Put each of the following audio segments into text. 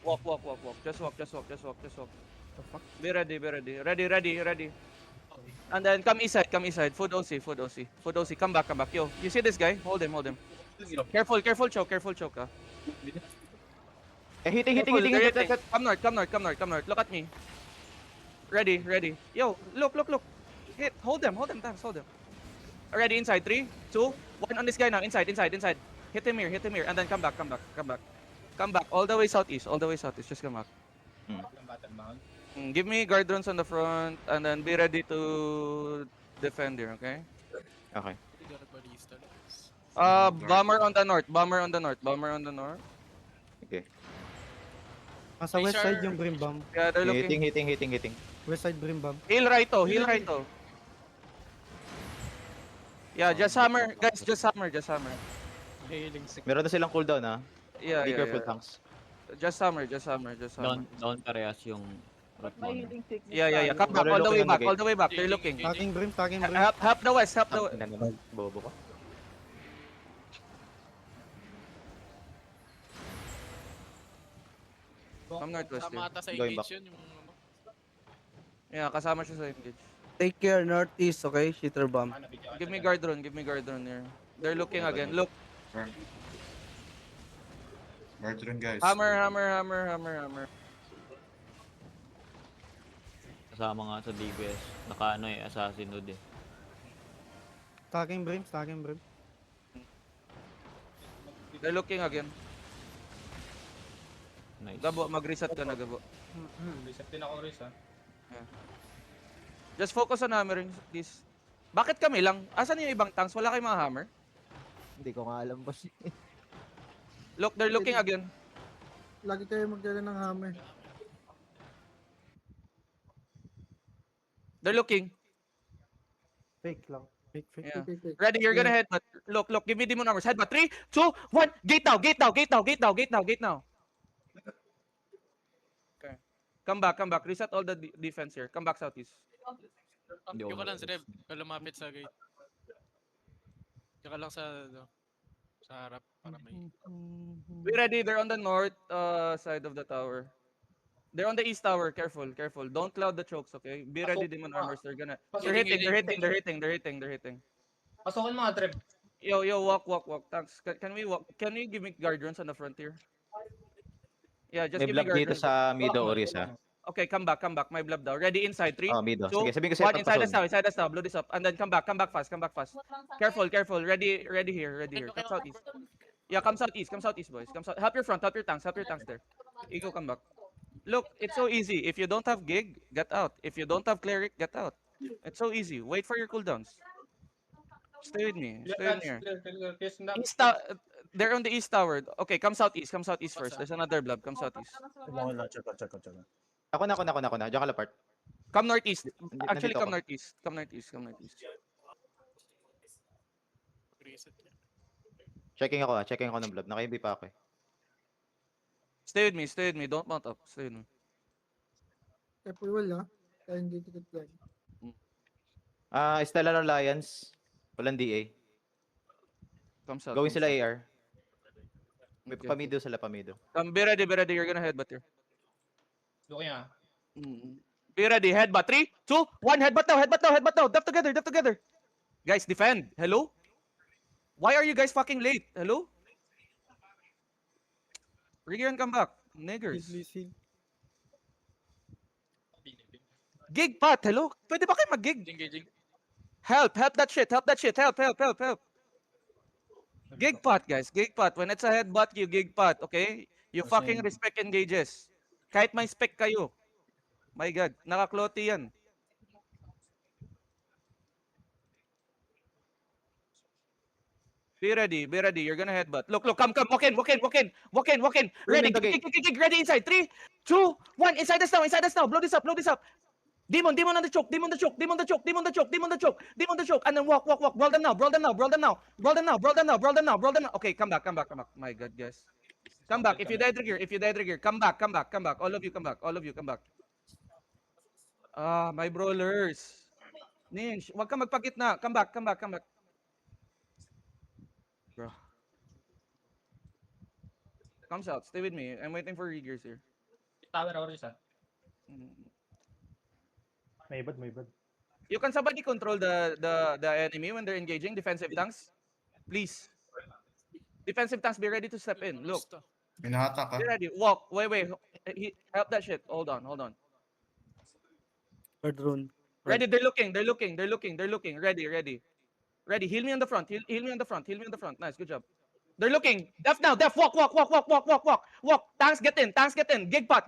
Walk, walk, walk, walk. Just walk, just walk, just walk, just walk. The fuck? Be ready, be ready. Ready, ready, ready. And then come east side, come east side. Food OC, food OC. Food OC, come back, come back. Yo, you see this guy? Hold him, hold him. Careful, careful choke, careful choke. Hitting. Careful, they're hitting. That. Come north, come north, come north, come north. Look at me. Ready, ready. Yo, look, look, look. Hit, hold them, thanks, hold them. Ready, inside. 3, 2, 1 on this guy now. Inside, inside, inside. Hit him here, and then come back, come back, come back. Come back, all the way southeast, all the way southeast. Just come back. Give me guard runs on the front, and then be ready to defend here, okay? Okay. Bomber on the north, bomber on the north, bomber on the north. Okay. Nasa west side yung Brim Bomb. Yeah, they're looking. Hitting. West side Brim Bomb. Heal right to, heal right to. Yeah, just hammer, guys, just hammer, just hammer. Meron na silang cooldown ha. Yeah, Be yeah, careful, yeah. tanks. Just hammer, just hammer, just hammer. Down parehas yung root mo. Yeah, yeah, yeah. Come back, all the way back, all the way back. They're looking. Taking Brim, taking Brim. Help the west, help the west. Bobo ko. Come northwest Tama here. ata sa Going engage yun. Yung... Yeah, kasama siya sa engage. Take care, northeast, okay? Shitter bomb. Give me guard run here. They're looking again. Look, Guard guys. hammer, hammer, hammer, hammer, hammer. Kasama nga sa DPS. Naka assassin hood eh. Taking Brim, taking Brim. They're looking again. Nice. Gabo, mag-reset ka na, Gabo. Reset din ako, Riz, ha? Just focus on hammering, please. Bakit kami lang? Asan yung ibang tanks? Wala kayong mga hammer? Hindi ko nga alam, boss. Look, they're looking again. Lagi kayo magdala ng hammer. They're looking. Fake lang. Fake, fake. Yeah. Fake. Ready, you're gonna headbutt. Look, give me demon armors. Headbutt. 3, 2, 1. Gate now, gate now, gate now, gate now, gate now, gate now. Okay. Come back. Reset all the defense here. Come back southeast. Yung ka lang, Zreb. Ka lumapit sa gate. Yung ka lang sa harap para may... Be ready. They're on the north side of the tower. They're on the east tower. Careful. Don't cloud the chokes, okay? Be ready, demon armors. They're hitting. Pasokin mga trip. Yo, walk. Thanks. Can we give me guard runs on the frontier? Yeah, just May give me block guard dito runs. sa middle Oris ha. Okay, come back. My blood down. Ready, inside. 3, Oh, middle. 2, Sige, sabihin ko sa'yo 1. Inside pagpasok. us now. Blow this up. And then come back fast. Careful. Ready here. Come southeast. Yeah, come southeast, boys. Help your front, help your tanks there. Ego, come back. Look, it's so easy. If you don't have gig, get out. If you don't have cleric, get out. It's so easy. Wait for your cooldowns. Stay with me. Stay with me here. They're on the east tower. Okay, come southeast first. There's another blob. Come southeast. Check. Ako na. Diyan ka lapart. Come northeast. Actually, Nandito come ako. northeast. Reset niya. Checking ako ng blob. Naka-MB pa ako eh. Stay with me. Don't mount up. Stay with me. Careful wall, ha? Kaya hindi tikit yan. Stellar Alliance. Walang DA. Come south. Gawin come sila south. AR. May Okay. pamido sila, pamido. Be ready. You're gonna headbutt here. Looking, ha? Be ready. Headbutt. 3, 2, 1. Headbutt now. Dap together. Guys, defend. Hello? Why are you guys fucking late? Hello? Regear and come back. Niggers. Please heal. Gig pot. Hello? Pwede ba kayo mag-gig? Engaging. Help that shit. Help. Gig pot, guys. Gig pot. When it's a headbutt, you gig pot, okay? You fucking respect engages. Kahit may spec kayo. My God. Nakakloti yan. Be ready. You're gonna headbutt. Look. Come. Walk in. Ready. Gig. Ready inside. 3, 2, 1. Inside us now. Blow this up. Demon on the choke. And then walk. Brawl them now. Okay, come back. My God, guys. Come back. If you die trigger, come back. All of you come back. My brawlers. Ninj, wag ka magpagitna. Come back. Bro. Come south. Stay with me. I'm waiting for riggers here. Tower ako rin, Mm. May bad, may bad. You can somebody control the enemy when they're engaging defensive tanks, please. Defensive tanks, be ready to step in. Look, Hinahatak ka. be ready. Walk. Wait. Help that shit. Hold on. Third rune. Ready. They're looking. Ready. Heal me on the front. Heal me on the front. Nice. Good job. They're looking. Def now. Def. Walk. Tanks get in. Gig pot.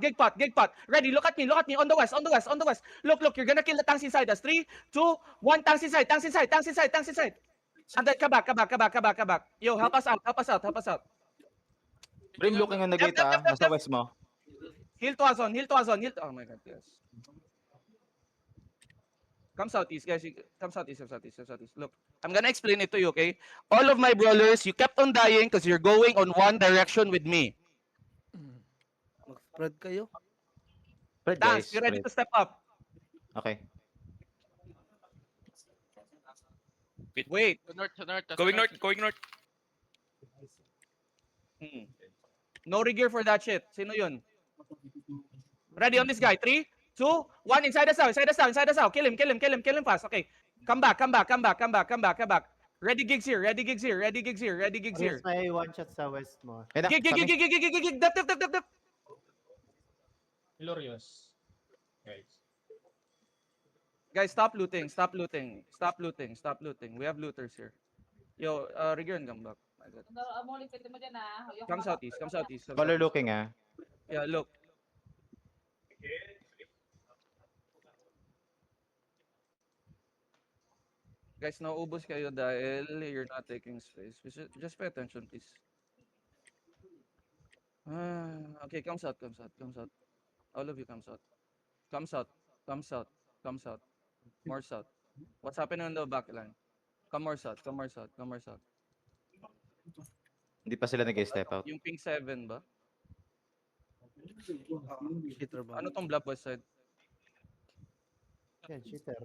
Ready. Look at me. On the west. Look. You're gonna kill the tanks inside us. 3, 2, 1. Tanks inside. And then come back. Yo, help us out. Brim looking on the gate, Def. nasa west mo. Heal to Azon. Oh my god, yes. Come southeast, guys. Come southeast. Look, I'm gonna explain it to you, okay? All of my brawlers, you kept on dying because you're going on one direction with me. Mag-spread kayo. Spread, Tanks, guys. you ready Spread. to step up? Okay. Wait. Sa north. Going north. No rigor for that shit. Sino yun? Ready on this guy. 3, 2, 1. Inside us now. Kill him fast. Okay. Come back. Ready gigs here. May one shot sa west mo. Ayun na, Gig. Dep. Glorious. Guys. Guys, stop looting. We have looters here. Yo, rigor and come back. My God. Come southeast. Color looking, ah. Yeah, look. Guys, naubos kayo dahil you're not taking space. Just pay attention, please. Okay, come south. All of you come south. Come south. More south. What's happening on the back line? Come more south. Hindi pa sila nag-step out. Yung pink 7 ba? Cheater bomb. Ano tong black west side? Yan, cheater.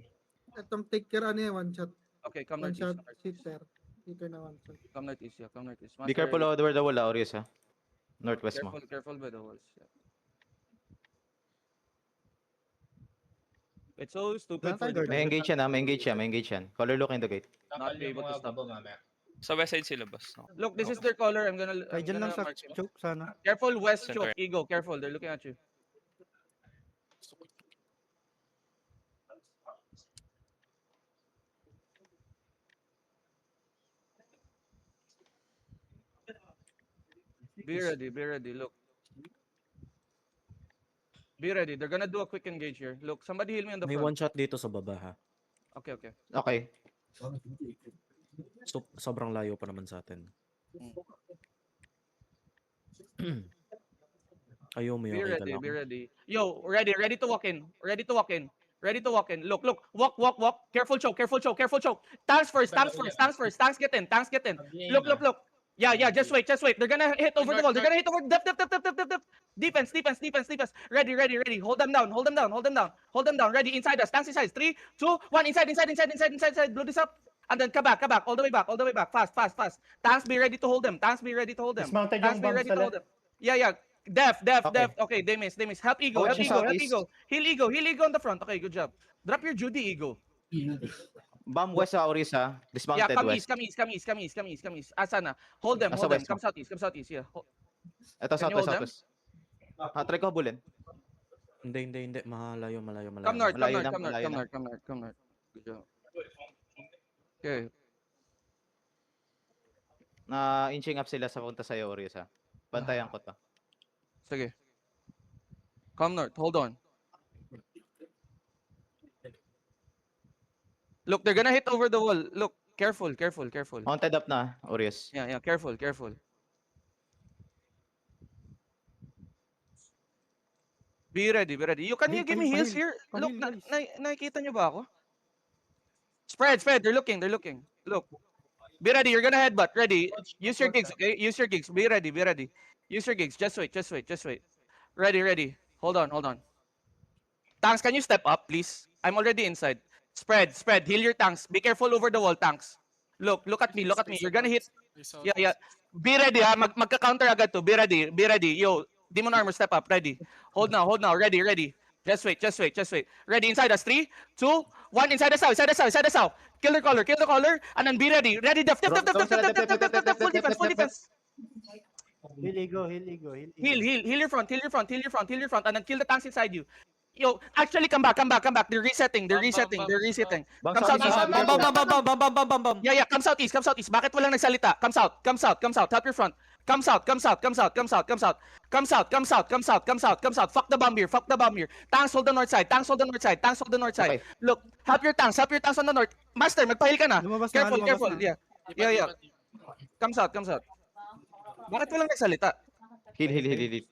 Itong take care ano yan, one shot. Okay, come One shot, northeast. cheater. Cheater na one shot. Come northeast, yeah. Be careful over the wall, Aureus, ha. Northwest mo. Careful by the walls. Yeah. It's so stupid for Tiger. the May engage yan. Color look in the gate. Not be able to stop. Mamaya. Sa west side sila, boss. Look, this is their color. I'm gonna Kaya dyan lang sa mark him. choke sana. Careful, west Center. choke. Ego, careful. They're looking at you. Be ready. Look. Be ready. They're gonna do a quick engage here. Look, somebody heal me on the May front. one shot dito sa baba ha. Okay. Okay. Sobrang layo pa naman sa atin. Ayaw mo Be yung ready. lang. Be ready. Yo, ready to walk in. Look. Walk. Careful choke. Tanks first. Tanks get in. Look. Yeah. Just wait. They're gonna hit over the wall. Dep. Defense. Ready. Hold them down. Ready. Inside us. Tanks inside. 3, 2, 1. Inside. Blow this up. And then come back. All the way back. Fast. Tanks be ready to hold them. Tanks be ready to hold them. Yeah. Def. Okay, they miss. Help Ego. Watch Help southeast. Ego. Heal Ego on the front. Okay, good job. Drop your Judy, Ego. Bomb west sa Aureus, ha. Yeah, Dismounted come west. east. Asana. Hold them. Nasa west Come southeast. Yeah. Ito, Can you hold them? southwest. Try ko habulin. Hindi. Malayo. Come north. Malayo na. Good job. Okay. Inching up sila sa punta sa'yo, Aureus, ha. Bantayan ko to. Sige. Come north. Hold on. Look, they're gonna hit over the wall. Look, careful. Mounted up na, Aureus. Yeah, careful. Be ready. Can you give me heals here? Look, nakikita nyo ba ako? Spread. They're looking. Look. Be ready. You're gonna headbutt. Ready. Use your gigs, okay? Be ready. Use your gigs. Just wait. Ready. Hold on. Tanks, can you step up, please? I'm already inside. Spread. Heal your tanks. Be careful over the wall, tanks. Look at me. You're gonna hit Yeah, yeah. Be ready ha. Magka-counter agad to. Be ready. Be ready. Yo, Demon Armor, step up. Ready. Hold now. Hold now. Ready. Ready. Just wait. Just wait. Just wait. Ready. Inside us. 3, 2, 1. Inside the south. Inside the south. Inside the south. Kill the caller. Kill the caller. And then be ready. Ready. Def. Def. Def. Def. Def. Def. Def. Def. Def. Def. Def. Full defense. Full defense. Heal ego, heal ego, heal ego. Heal your front. Heal your front. Heal your front. Heal your front. And then kill the tanks inside you. Yo, actually, come back. Come back. Come back. They're resetting. They're resetting. They're resetting. Bang Come sa south. isa. Come south. Yeah, yeah. Come southeast. Come southeast. Bakit walang nagsalita? Come south. Come south. Come south. Help your front. Come south. Come south. Come south. Come south. Come south. Come south. Come south. Come south. Come south. Come south. Fuck the bomb here. Fuck the bomb here. Tanks hold the north side. Tanks hold the north side. Tanks hold the north side. Okay. Look, help your tanks. Help your tanks on the north. Master, magpahil ka na. Lumabas na, Careful. lumabas Careful. na. Yeah. Yeah, yeah. Come south. Come south. Bakit walang nagsalita? Heal, heal, heal, heal.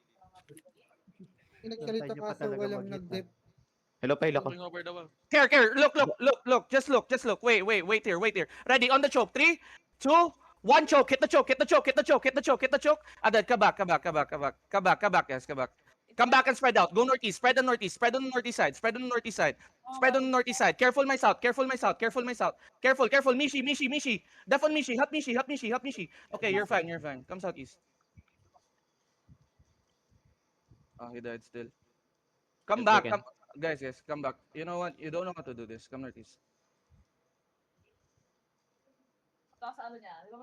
Pinagkalita Tayo pa kaso talaga walang mag-hit nag-dip. Hello, pa, heal ako. Going over the wall. Care, care. Look, look, look, look. Just look, just look. Wait, wait, wait here, wait here. Ready, on the choke. 3, 2, 1 choke. Hit the choke, hit the choke, hit the choke, hit the choke, hit the choke. And then come back, come back, come back, come back. Come back, come back, guys, come back. Come back and spread out. Go northeast, spread on northeast, spread on the northeast side, spread on the northeast side. Spread on the northeast side. Careful my south, careful my south, careful my south. Careful, careful. Mishi, Mishi, Mishi. Def on Mishi, help Mishi, help Mishi, help Mishi. Okay, you're fine, you're fine. Come southeast. Oh, he died still. Come Yes, back, we come. Guys, guys, come back. You know what? You don't know how to do this. Come northeast.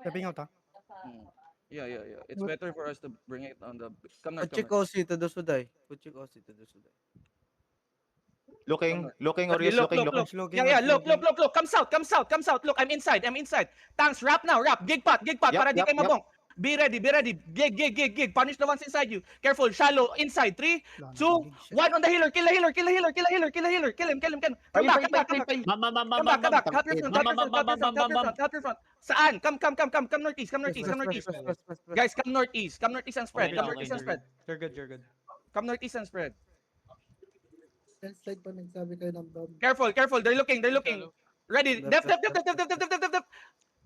Stepping out, ha? Mm. Yeah, yeah, yeah. It's better for us to bring it on the. Come north, come Puchik north. Osi to the Suday. Puchik Osi to the Suday. Looking, looking, Okay, Orius, look, looking, look, looking. look. Yeah, yeah, look, look, look, look. Come south, come south, come south. Look, I'm inside, I'm inside. Tanks, wrap now, wrap. Gig pot, Yup, para di yup, kayo yup. mabong. Be ready, be ready. Gig, gig, gig, gig. Punish the ones inside you. Careful, shallow, inside. 3, 2, 1 on the healer. Kill the healer, kill the healer, kill the healer, kill the healer. Kill him, kill him, kill him. Come back, come back, come back. Come back, come back. Help your front, help your front, help your front, help your front, help your front. Saan? Come northeast, come northeast, come northeast. Guys, come northeast and spread. Okay Come lang, northeast and okay, spread. You're good, you're good. Come northeast and spread. Left side pa nagsabi kayo ng bomb. Careful, careful. They're looking, they're looking. Ready. Def, def, def, def, def, def, def, def, def, def.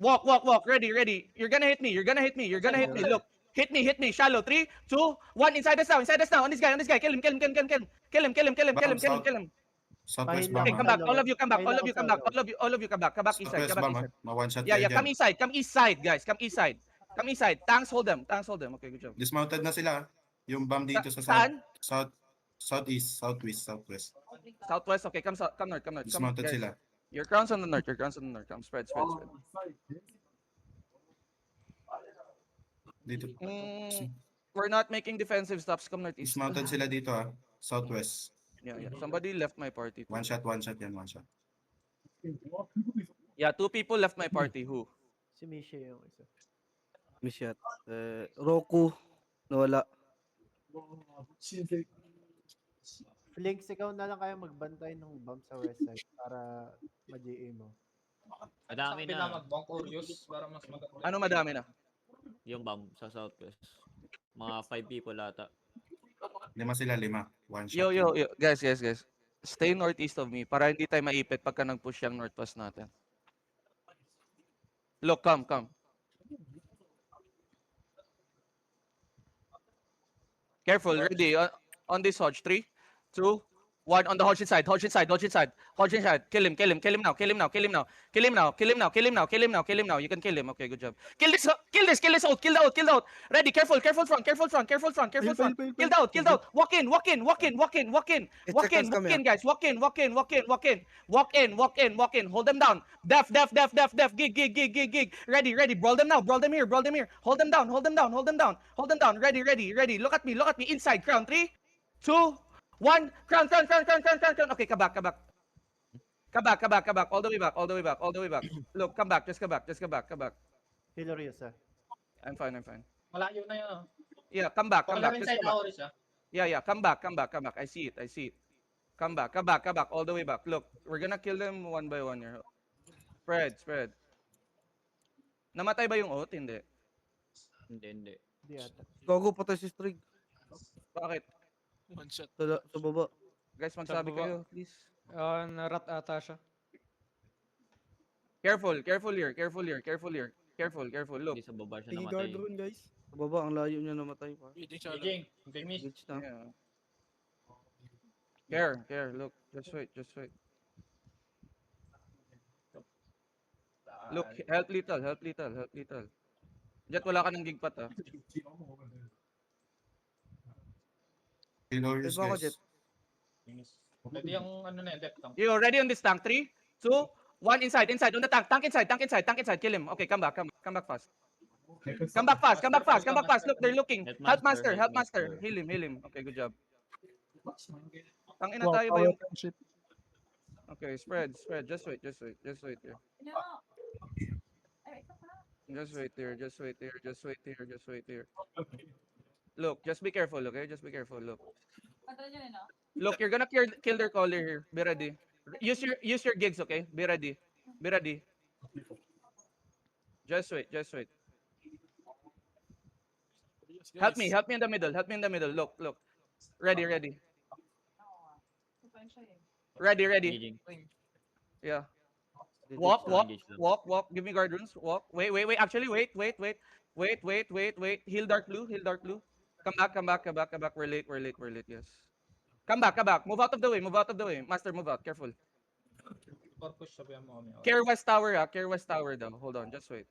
Walk, walk, walk. Ready, ready. You're gonna hit me. You're gonna hit me. You're gonna hit me. Look. Hit me, hit me. Shallow. 3, 2, 1. Inside us now. Inside us now. On this guy. On this guy. Kill him. Kill him. Kill him. Kill him. Kill him. Kill him. Kill him. Kill him. Kill him. Kill him. Southwest Pahila bomb. Okay, ka. come back. All of you come back. All of you come back. Pahila All of you. All of you come back. Come back east side. Southwest Come back bomb, east side. ma-one shot Yeah, kayo yeah. dyan. Come east side. Come east side, guys. Come east side. Come east side. Tanks, hold them. Tanks, hold them. Okay, good job. Dismounted na sila. Yung bomb dito sa Saan? southeast, southwest, southwest. Southwest. Okay, come south. Come north. Come north. Come Dismounted guys. sila. Your crowns on the north. Your crowns on the north. Come spread, spread, spread. Dito. We're not making defensive stops. Come northeast. Dismounted sila dito ah. Southwest. Yeah, yeah. Somebody left my party. One shot yan, one shot. Yeah, 2 people left my party. Who? Si Misha yung isa. Mishat. Roku. Nawala. Flinks, ikaw na lang kaya magbantay ng bomb sa west side para ma-GA mo. Madami Sakti lang na. mag-bonk Orius para mas maganda. Ano madami na? Yung bomb sa southwest. Mga 5 people ata. 5 sila. One shot. Yo, yo, yo. Guys, guys, guys. Stay northeast of me para hindi tayo maipit pagka nag-push yung north pass natin. Look, come, come. Careful, ready. On this Hodge. 3, 2, 1. On the Hodge side. Hodge side. Hodge side. Hodge side. Kill him. Kill him. Kill him now. Kill him now. Kill him now. Kill him now. Kill him now. Kill him now. Kill him now. Kill him now. You can kill him. Okay, good job. Kill this. Kill this. Kill this out. Kill the out. Kill the out. Ready. Careful. Careful front. Careful front. Careful front. Careful front. Kill the out. Kill the out. Walk in. Walk in. Walk in. Walk in. Walk in. Walk in. Walk in, guys. Walk in. Walk in. Walk in. Walk in. Walk in. Walk in. Walk in. Hold them down. Def. Def. Def. Def. Def. Gig. Gig. Gig. Gig. Gig. Ready. Ready. Brawl them now. Brawl them here. Brawl them here. Hold them down. Hold them down. Hold them down. Hold them down. Ready. Ready. Ready. Look at me. Look at me. Inside. Crown. 3, 2, 1. Crown. Crown. Crown. Crown. Crown. Crown. Okay, come back. Come back. Come back, come back, come back. All the way back, all the way back, all the way back. Look, come back, just come back, just come back, come back. Heal Orius ah. I'm fine, I'm fine. Malayo na yun. ah. Yeah, come back, come Corner back, just inside come na back. Orius ah. Yeah, yeah, come back, come back, come back. I see it, I see it. Come back, come back, come back, all the way back. Look, we're gonna kill them one by one here. Spread, spread. Namatay ba yung oath? Hindi. Hindi, hindi. Hindi ata. Gogo patay si Strig. Bakit? One shot. Sa baba. Guys, magsabi baba. kayo, please. Narat ata siya. Careful, careful here, careful here, careful here. Careful, careful, look. Hindi sa baba siya namatay. guys. Sa baba, ang layo niya namatay pa. Feeding siya. Jing, hindi miss. Glitch na. Yeah. Care, care, look. Just wait, just wait. Look, help little, help little, help little. Jet, wala ka ng gigpat ah. Pillars, Diba ako, Jet? guys. Pwede yung ano na, depth lang. You ready on this tank? 3, 2, 1, inside, on the tank. Tank inside, kill him. Okay, come back fast. Come back fast. Look, they're looking. Help master. Heal him. Okay, good job. Tangina tayo ba yung... Okay, spread. Just wait here. Just wait here. Look, just be careful, okay? Look. Look, you're gonna kill their caller here. Be ready. Use your gigs, okay? Be ready. Just wait. Help me in the middle. Look. Ready. Ready. Engaging. Yeah. Did Walk. Engage them. Walk. Give me guard runes. Walk. Wait. Actually, wait. Heal dark blue. Come back. We're late. Yes. Come back. Move out of the way. Master, move out. Careful. For push, sabihan mo kami. Care West Tower, Care West Tower daw. Hold on, just wait.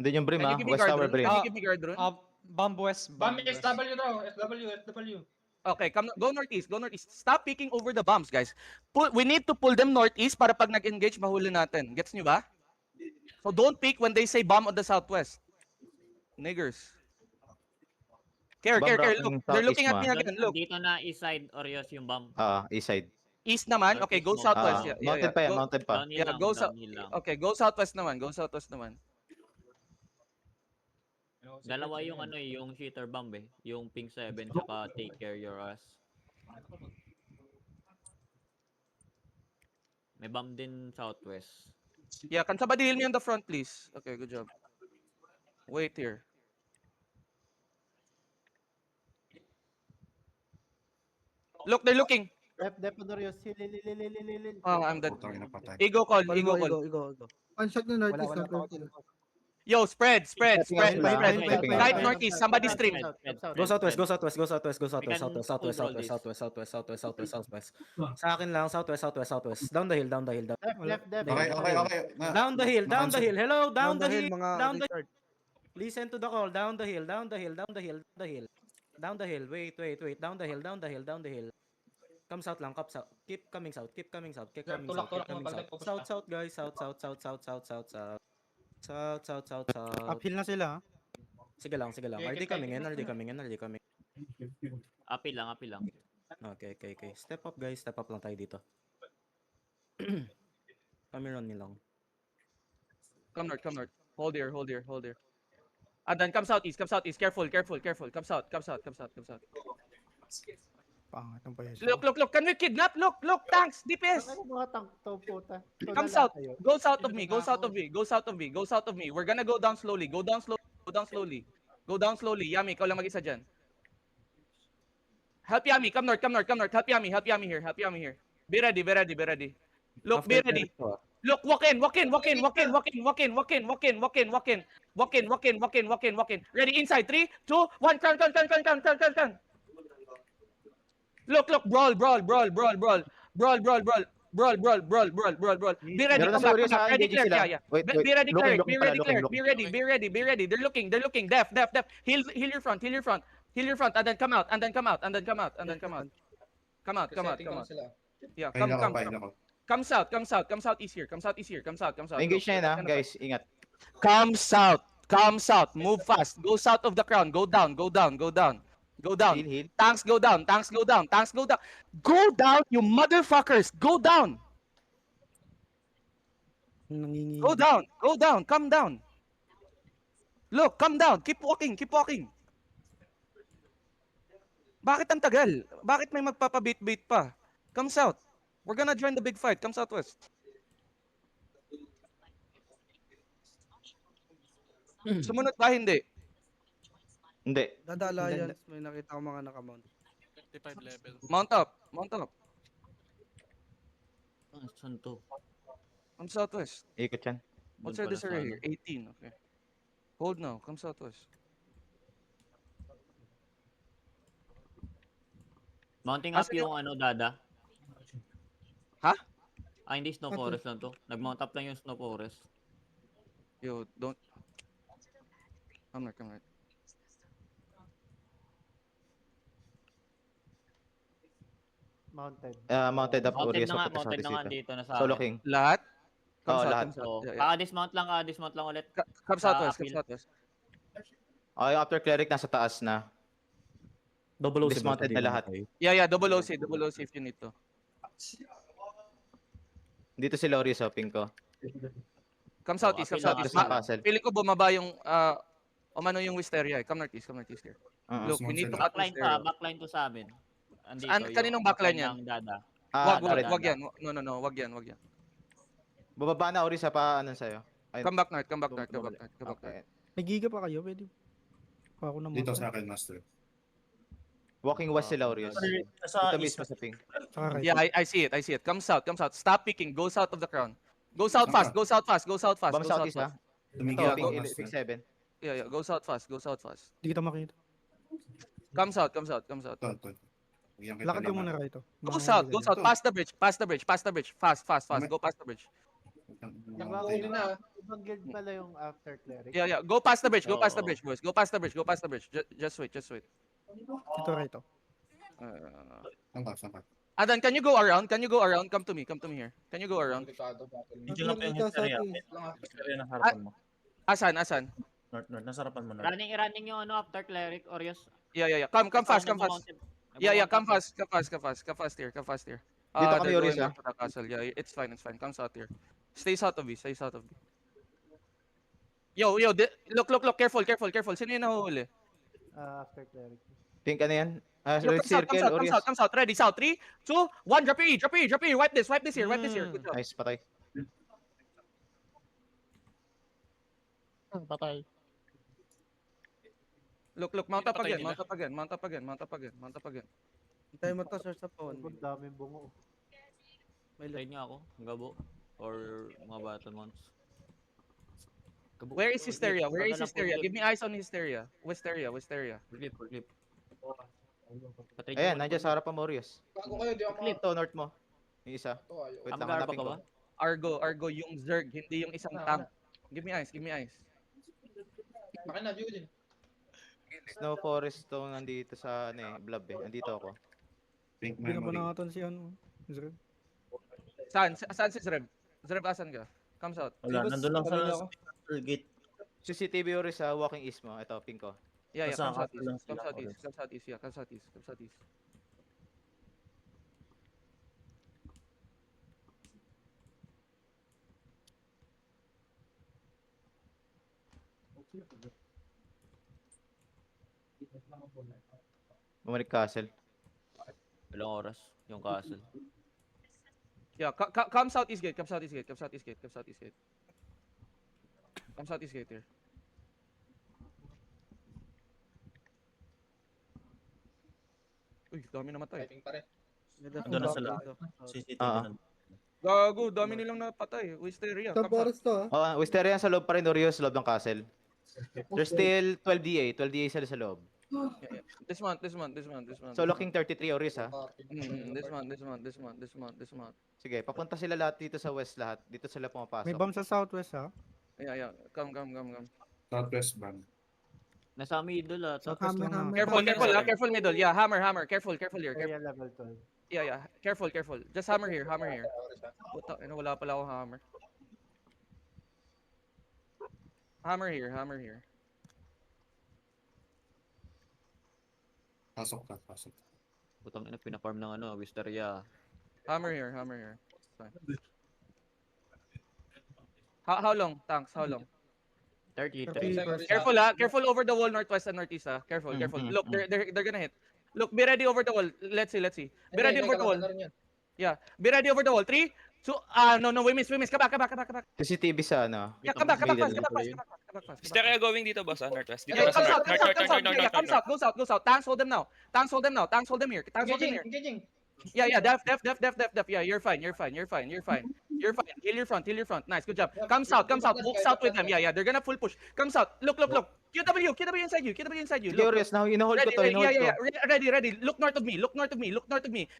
Andun yung Brim Can ah. you give me West guard Tower rune? Brim. Can you give me guard rune? Bam SW daw, SW. Okay, go northeast. Stop peeking over the bombs, guys. We need to pull them northeast para pag nag-engage, mahuli natin. Gets nyo ba? So don't peek when they say bomb on the southwest. Niggers. Care. Bomb rock Look, ng they're looking at southeast me again. Look, Dito na east side Orios yung bomb. East side. east naman. Okay, go Northeast mo. southwest. Ah, Yeah. mountain pa yan, Go- mountain pa. Downhill Yeah, lang, go sa- downhill lang. Okay, go southwest naman. Dalawa yung ano eh, yung shitter bomb eh. Yung ping 7 saka take care your ass. May bomb din southwest. Yeah, can somebody heal me on the front, please? Okay, good job. Wait here. Look, they're looking. Dep, Honorios. Hilil. Oh, I'm dead. Putang ina, patay. Ego call. Igo. One shot na Wala, northeast wala na pa ako. purple. Yo, spread. Piping out sila, piping out. Right northeast, somebody stream. Go southwest. We can Southwest. Sa akin lang, southwest. Down the hill. Dep. Okay. Down the hill. Hello, down the hill. mga Down the Richard. Listen to the call. Down the hill. Wait. Down the hill. Come south lang. Keep coming south. Tulak mo pag South, guys. South. Uphill na sila. Sige lang. Ready coming in. Apil lang. Okay. Step up, guys. Step up lang tayo dito. Kami run nilang. Come north. Hold here. And then come southeast. Careful. Come south. Pangat ang payas. Look. Can we kidnap? Look. Tanks. DPS. Ano mga tank to, puta? Come south. Go south of me. We're gonna go down slowly. Yami, ikaw lang mag-isa dyan. Help Yami. Come north. Help Yami here. Be ready. Look, be ready. Look, walk in. Ready, inside. 3, 2, 1, turn. Look, brawl. Be ready, Meron na come sa Orios, back. Ready, engaging clear. sila. Yeah. Wait. Be ready, Looking clear. pala, looking. Be ready. They're looking. Def. Heal your front. And then come out. Come out. Yeah, Pahin come. ako. Come south east here. Come south. Engage na Look, yan ah, look, guys. Ingat. Come south. Move fast. Go south of the crown. Go down. Heal. Tanks go down. Go down, you motherfuckers. Go down. Nangingi. Go down. Come down. Look, come down. Keep walking. Bakit ang tagal? Bakit may magpapabait-bait pa? Come south. We're gonna join the big fight. Come southwest. Sumunod ba? Hindi. Hindi. Dada Alliance. May nakita ko mga nakamount. 55 level. Mount up. Saan to? Come southwest. Ikot yan. What's Doon your pala sa area ano. here? 18. Okay. Hold now. Come southwest. Mounting up Asa yung ano, Dada. Ha? Hindi Snow Forest lang to. Nag-mount up lang yung Snow Forest. Yo, don't. Come north, come north. Mounted. Mounted up Mounted Urias na nga, papunta mounted na nga southeast dito. dito na sa Solo amin. king. Lahat? Come Oo, south, lahat. come south. So, Yeah, yeah. dismount lang ulit. Come sa southwest, come appeal. southwest. Yung after cleric nasa taas na. Double O Dismounted na lahat. Yeah, double OC if you need to. Dito si Urias sa ping ko. Come southeast, come appeal lang, southeast. appeal lang. Castle. Pili ko bumaba yung, umano yung Wisteria. Come northeast here. Look, we need to cut Backline Wisteria. backline to sa amin. Andito Kaninong backline yan? ng Dada. Wag Dada. yan. No, wag yan. Bababa na Urias pa ano sa'yo. Ay, Come back north. okay. May giga pa kayo, pwede. Kuha ko ng Dito motor. sa akin, master. Walking west sila Urias. Dito mismo sa ping. Saka right. Yeah, I see it. Come south. Stop picking. Go south of the crown. Go south fast. Bam southeast ha. Tumigil Ito, ako, ping master. 7. Yeah, go south fast. Hindi kita makita. Come south. Ito. Bigyan kita Lakad ka ng- muna rito. Go south. Past the bridge. Fast. Go past the bridge. Ibang guild pala yung after cleric. Yeah. Go past the bridge, Oo. boys. Go past the bridge. Just wait. Ito rito. Sangka. Adan, can you go around? Come to me here. Can you go around? Asan? Running yung after cleric, Orios. Yeah. Come fast. Yeah, come fast here. Dito kami, they're Oris, going back to the castle. Yeah, it's fine. Come south here. Stay south of me. Yo, look, careful. Sino yung nahuhuli? After cleric. Pink ano yan? Yo, Red circle Urias. come south. Ready, south. 3, 2, 1, drop your E. Wipe this here. Good job. Nice, patay. Look, mount up Patay again. Hintay mo to, sir, sa phone. Ang daming bungo. May trade nga ako, Gabo. Or mga battle months. Gabo. Where is Hysteria? Flip. Give me eyes on Hysteria. Wisteria. Flip. Ayan, nandiyan sa harapan mo Urias. Bago kayo, di ako Ito, north mo. Yung isa. Wait lang, Amagarba hanapin ka ko. ba? Argo, yung Zerg, hindi yung isang tank. Give me eyes. Baka na, Judin. Snow Forest to nandito sa Blob eh. Andito ako. Pink Hindi na pa memory. nakatan si ano. Zero. Saan si Zreb? Zreb, asan ka? Come south. Nandun lang sa CCTV Urias sa walking east mo. Ito, pink ko. Yeah, come southeast. Come southeast. Bumalik castle. Ilang oras yung castle. Yeah, come southeast gate. Come southeast gate here. Uy, dami namatay. Typing pa rin. Nandun na sila. Gago, dami nilang napatay. Wisteria. Sa forest to, Wisteria sa loob pa rin Urias, sa loob ng castle. There's still 12 DA. 12 DA sila sa loob. This month. Solo King 33 Urias ha. This month. Sige, papunta sila lahat dito sa west lahat. Dito sila pumapasok. May bomb sa southwest, ha? Yeah. Come. Southwest band. Nasa middle Southwest lang na. Careful middle. Yeah, hammer. Careful here. Area level 12. Yeah. Careful. Just hammer here. Puta, wala pala akong hammer. Hammer here. Pasok. Putang ina, pinafarm ng Wisteria. Hammer here. Fine. How long? Tanks, how long? 30. Careful over the wall northwest and northeast, ha. Careful. Look, they're gonna hit. Look, be ready over the wall. Let's see. Be ready over the wall. Yeah, be ready over the wall. 3, 2, no, we miss. Come back. CCTV sa ano. Yeah, come back Middle. fast. Is there going dito, boss? Northwest? Dito Yeah, na sa come north. south. North. Go south. Tanks hold them now. Tanks hold them here. Engaging. Yeah, def. Yeah, you're fine. Heal your front. Nice, good job. Come south. Walk south with them. Yeah, they're gonna full push. Come south. Look. QW inside you. Sige Look. Urias, ina-hold ko to. Ina-hold ko. Ready. Look north of me.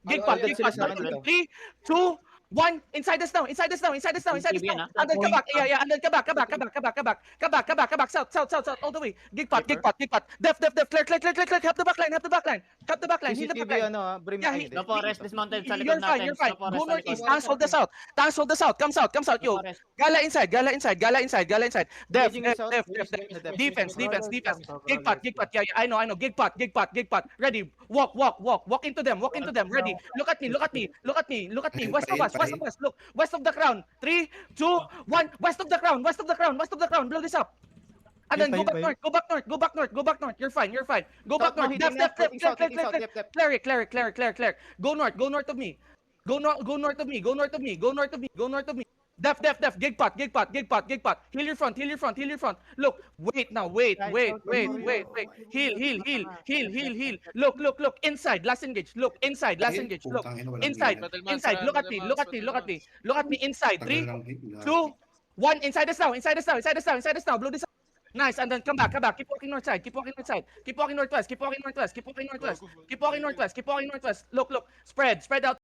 Gig Ano, fast. sila sa akin dito. 3, 2, 1, inside us now, inside us now, inside us now, inside us Yan, now. ah. And then come back, yeah, and then come back, south, all the way. Gig pot. Def, clear, help the back line, heal the back line. Heal the back CCTV, line. ano, brim Yeah, na he- hindi. No forest dismounted sa likod You're natin. fine, you're fine. No forest Go sa northeast, likod. tanks hold the south. Come south, yo. No forest. Gala inside. Def. Engaging south. Defense. Gig pot. Yeah, I know. Gig pot. Ready. Walk into them. Ready. Look at me. West of us. Look. West of the crown. 3, 2, 1. West of the crown. Blow this up. And then go back north. You're fine. Go back north. Def. Clear. Go north of me. Go north of me. Def. Gig pot. Heal your front. Look. Wait. Heal. Look. Inside. Last engage. Look. Inside. Look. Inside. Look at me. Inside. 3, 2, 1. Inside us now. Blow this up. Nice. And then come back. Keep walking north side. Keep walking northwest. Look. Spread out.